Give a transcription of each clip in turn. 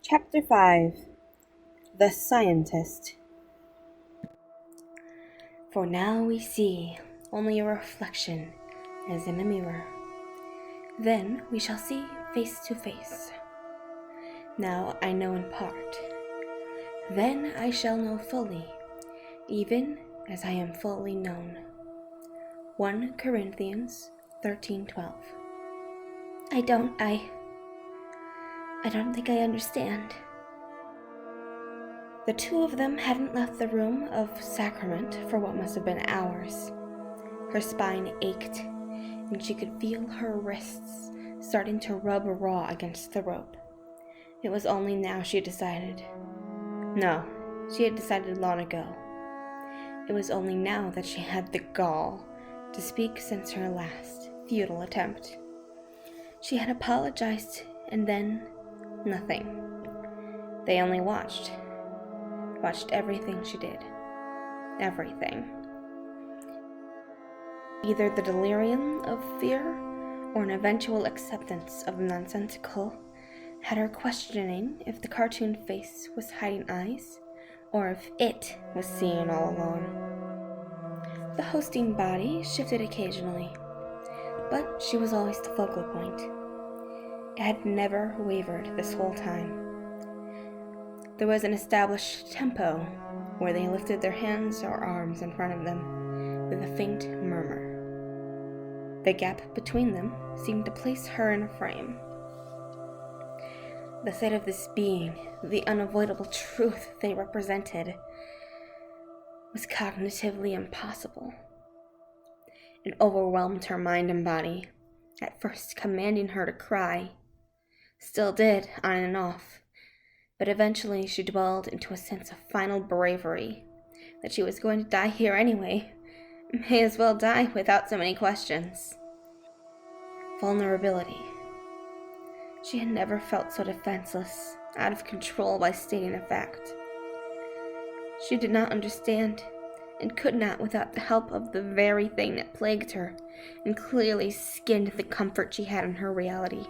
Chapter 5 The Scientist. For now we see only a reflection as in a mirror. Then we shall see face to face. Now I know in part. Then I shall know fully, even as I am fully known. 1 Corinthians 13:12. I don't think I understand. The two of them hadn't left the room of sacrament for what must have been hours. Her spine ached, and she could feel her wrists starting to rub raw against the rope. It was only now she decided. No, she had decided long ago. It was only now that she had the gall to speak since her last futile attempt. She had apologized, and then nothing. They only watched everything she did. Everything. Either the delirium of fear or an eventual acceptance of the nonsensical had her questioning if the cartoon face was hiding eyes or if it was seeing all along. The hosting body shifted occasionally, but she was always the focal point. It had never wavered this whole time. There was an established tempo where they lifted their hands or arms in front of them with a faint murmur. The gap between them seemed to place her in a frame. The sight of this being, the unavoidable truth they represented, was cognitively impossible. It overwhelmed her mind and body, at first commanding her to cry. Still did, on and off. But eventually she dwelled into a sense of final bravery, that she was going to die here anyway. May as well die without so many questions. Vulnerability. She had never felt so defenseless, out of control by stating a fact. She did not understand, and could not without the help of the very thing that plagued her, and clearly skinned the comfort she had in her reality.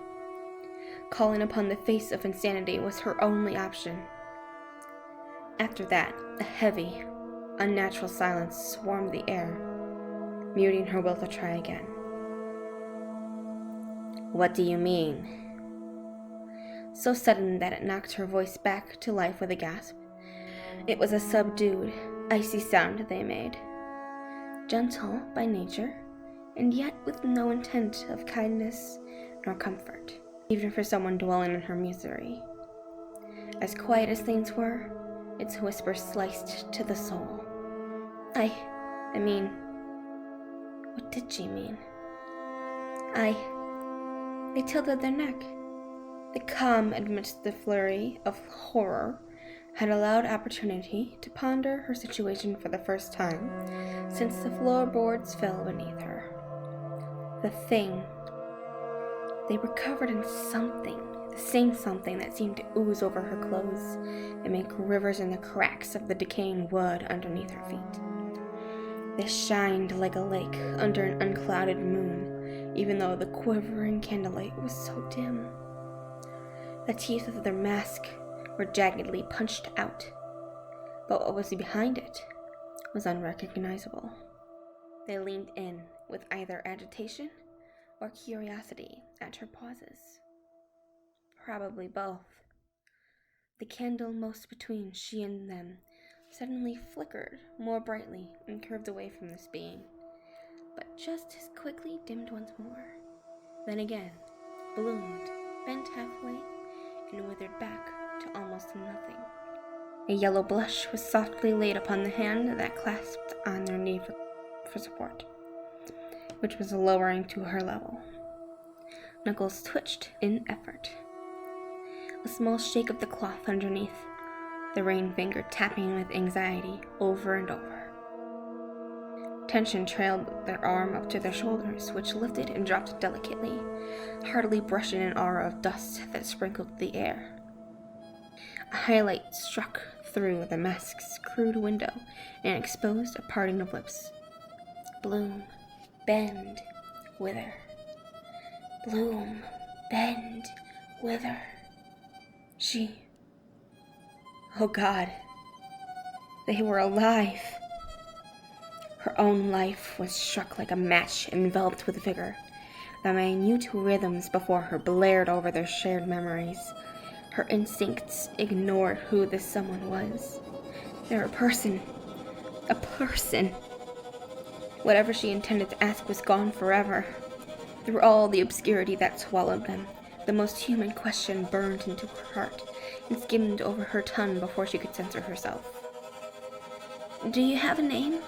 Calling upon the face of insanity was her only option. After that, a heavy, unnatural silence swarmed the air, muting her will to try again. What do you mean? So sudden that it knocked her voice back to life with a gasp. It was a subdued, icy sound they made, gentle by nature, and yet with no intent of kindness nor comfort. Even for someone dwelling in her misery. As quiet as things were, its whisper sliced to the soul. I mean, what did she mean? They tilted their neck. The calm amidst the flurry of horror had allowed opportunity to ponder her situation for the first time since the floorboards fell beneath her. The thing. They were covered in something, the same something that seemed to ooze over her clothes and make rivers in the cracks of the decaying wood underneath her feet. They shined like a lake under an unclouded moon, even though the quivering candlelight was so dim. The teeth of their mask were jaggedly punched out, but what was behind it was unrecognizable. They leaned in with either agitation or curiosity at her pauses. Probably both. The candle most between she and them suddenly flickered more brightly and curved away from this being, but just as quickly dimmed once more. Then again, bloomed, bent halfway, and withered back to almost nothing. A yellow blush was softly laid upon the hand that clasped on their knee for support, which was lowering to her level. Knuckles twitched in effort. A small shake of the cloth underneath, the ring finger tapping with anxiety over and over. Tension trailed their arm up to their shoulders, which lifted and dropped delicately, hardly brushing an aura of dust that sprinkled the air. A highlight struck through the mask's crude window and exposed a parting of lips. Bloom, bend, wither. Bloom, bend, wither. She Oh God, they were alive. Her own life was struck like a match, enveloped with vigor. The minute rhythms before her blared over their shared memories. Her instincts ignored who this someone was. They're a person. A person. Whatever she intended to ask was gone forever. Through all the obscurity that swallowed them, the most human question burned into her heart and skimmed over her tongue before she could censor herself. Do you have a name?